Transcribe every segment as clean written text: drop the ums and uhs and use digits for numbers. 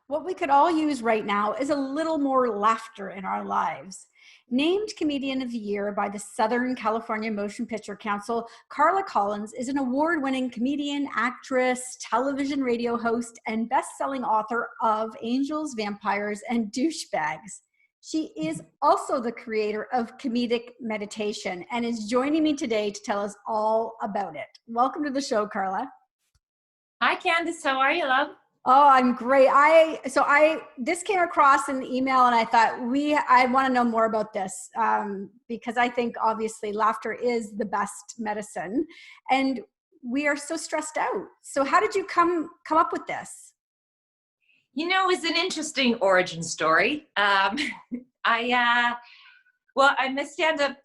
What we could all use right now is a little more laughter in our lives. Named Comedian of the Year by the Southern California Motion Picture Council, Carla Collins is an award-winning comedian, actress, television radio host, and best-selling author of Angels, Vampires, and Douchebags. She is also the creator of Comedic Meditation and is joining me today to tell us all about it. Welcome to the show, Carla. Hi, Candace. How are you, love? Oh, I'm great. This came across in the email and I thought I want to know more about this because I think obviously laughter is the best medicine and we are so stressed out. So how did you come up with this? You know, it's an interesting origin story. I'm a stand-up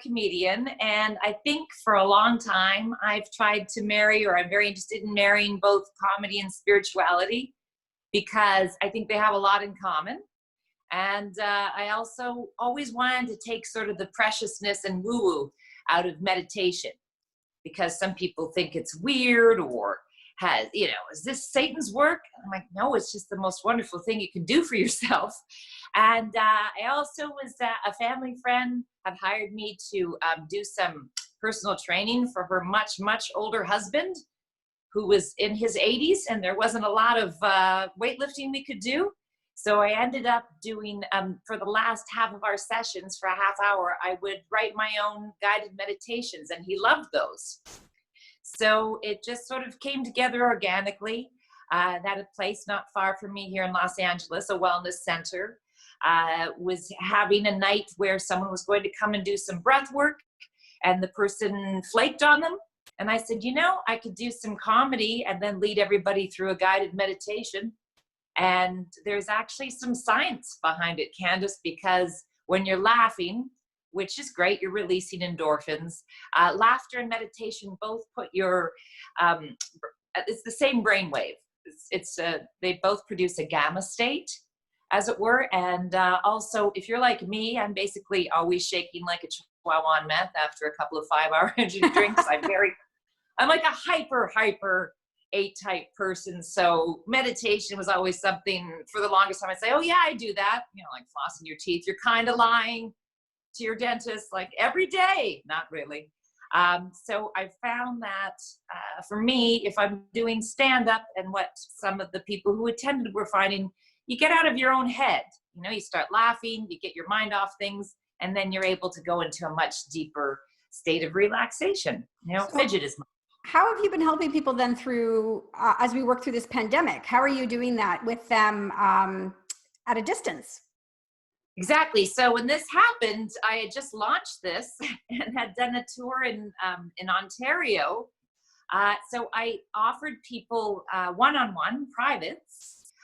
comedian, and I think for a long time I've tried to marry, or I'm very interested in marrying both comedy and spirituality because I think they have a lot in common. And I also always wanted to take sort of the preciousness and woo-woo out of meditation because some people think it's weird or is this Satan's work? I'm like, no, it's just the most wonderful thing you can do for yourself. And I also was a family friend had hired me to do some personal training for her much, much older husband who was in his 80s, and there wasn't a lot of weightlifting we could do. So I ended up doing, for the last half of our sessions, for a half hour, I would write my own guided meditations, and he loved those. So it just sort of came together organically. At a place not far from me here in Los Angeles, a wellness center, was having a night where someone was going to come and do some breath work, and the person flaked on them. And I said, I could do some comedy and then lead everybody through a guided meditation. And there's actually some science behind it, Candace, because when you're laughing, which is great, you're releasing endorphins. Laughter and meditation both put it's the same brainwave. They both produce a gamma state, as it were. And also, if you're like me, I'm basically always shaking like a chihuahua on meth after a couple of 5-hour energy drinks. I'm like a hyper A-type person. So meditation was always something for the longest time. I'd say, oh yeah, I do that. Like flossing your teeth. You're kind of lying to your dentist like every day. Not really. So I found that for me, if I'm doing stand-up, and what some of the people who attended were finding, you get out of your own head. You start laughing, you get your mind off things, and then you're able to go into a much deeper state of relaxation. Fidget is. How have you been helping people then through, as we work through this pandemic? How are you doing that with them at a distance? Exactly. So when this happened, I had just launched this and had done a tour in Ontario. So I offered people one-on-one privates.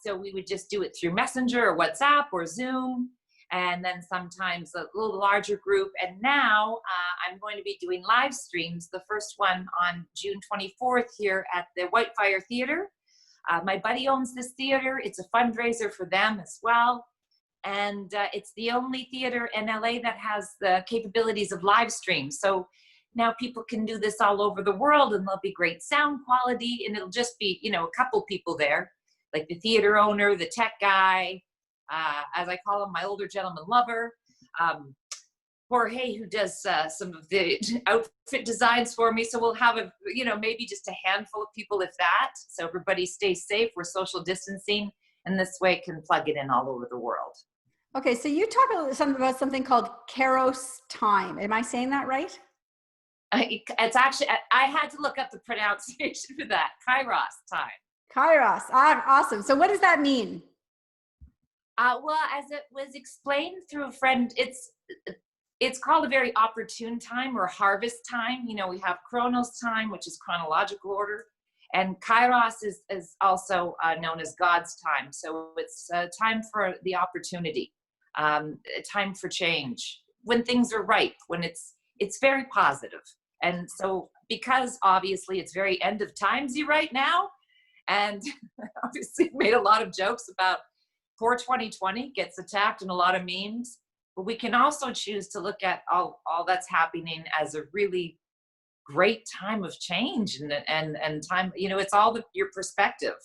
So we would just do it through Messenger or WhatsApp or Zoom, and then sometimes a little larger group. And now I'm going to be doing live streams, the first one on June 24th here at the Whitefire Theater. My buddy owns this theater. It's a fundraiser for them as well. And it's the only theater in LA that has the capabilities of live stream. So now people can do this all over the world, and there'll be great sound quality, and it'll just be, a couple people there, like the theater owner, the tech guy, as I call him, my older gentleman lover, Jorge, who does some of the outfit designs for me. So we'll have maybe just a handful of people, if that. So everybody stays safe. We're social distancing, and this way can plug it in all over the world. Okay, so you talk about something called Kairos time. Am I saying that right? It's actually, I had to look up the pronunciation for that. Kairos time. Kairos. Awesome. So what does that mean? Well, as it was explained through a friend, it's called a very opportune time, or harvest time. We have Chronos time, which is chronological order. And Kairos is also known as God's time. So it's a time for the opportunity, a time for change, when things are ripe, when it's very positive. And so because obviously it's very end of timesy right now, and obviously made a lot of jokes about poor 2020 gets attacked in a lot of memes, but we can also choose to look at all that's happening as a really great time of change and time, it's all your perspective.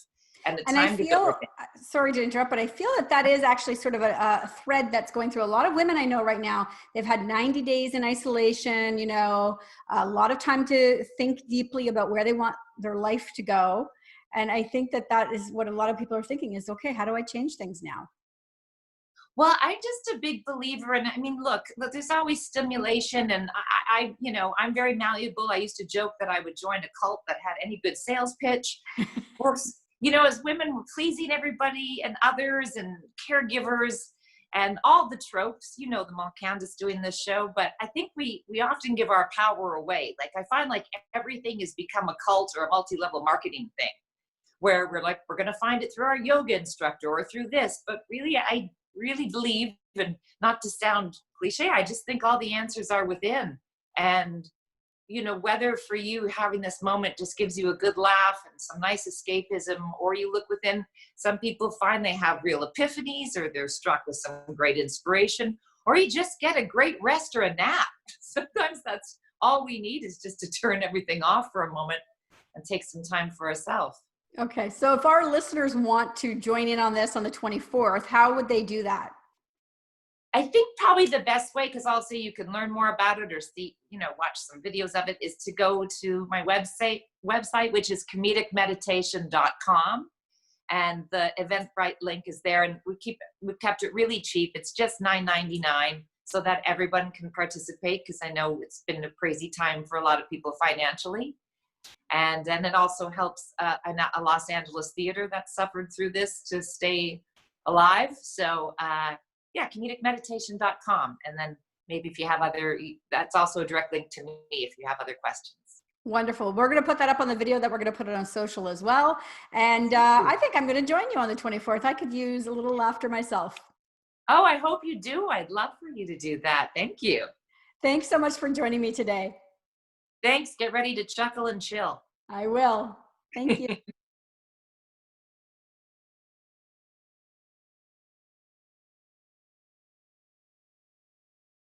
and the And I time to go feel, within. sorry to interrupt, but I feel that that is actually sort of a thread that's going through a lot of women I know right now. They've had 90 days in isolation, you know, a lot of time to think deeply about where they want their life to go. And I think that that is what a lot of people are thinking is, okay, how do I change things now? Well, I'm just a big believer in, I mean, look, there's always stimulation, and you know, I'm very malleable. I used to joke that I would join a cult that had any good sales pitch. Or, you know, as women, we're pleasing everybody and others and caregivers and all the tropes. You know them all, Candace, doing this show. But I think we often give our power away. Like, I find like everything has become a cult or a multi-level marketing thing, where we're like, we're going to find it through our yoga instructor or through this. But really, I really believe, and not to sound cliche, I just think all the answers are within. And, you know, whether for you having this moment just gives you a good laugh and some nice escapism, or you look within, some people find they have real epiphanies, or they're struck with some great inspiration, or you just get a great rest or a nap. Sometimes that's all we need, is just to turn everything off for a moment and take some time for ourselves. Okay, so if our listeners want to join in on this on the 24th, how would they do that? I think probably the best way, because also you can learn more about it or see, you know, watch some videos of it, is to go to my website, which is comedicmeditation.com. And the Eventbrite link is there. And we've kept it really cheap. It's just $9.99 so that everyone can participate, because I know it's been a crazy time for a lot of people financially. And then it also helps a Los Angeles theater that suffered through this to stay alive. So yeah, comedicmeditation.com. And then maybe if you have that's also a direct link to me if you have other questions. Wonderful. We're going to put that up on the video that we're going to put it on social as well. And I think I'm going to join you on the 24th. I could use a little laughter myself. Oh, I hope you do. I'd love for you to do that. Thank you. Thanks so much for joining me today. Thanks. Get ready to chuckle and chill. I will. Thank you.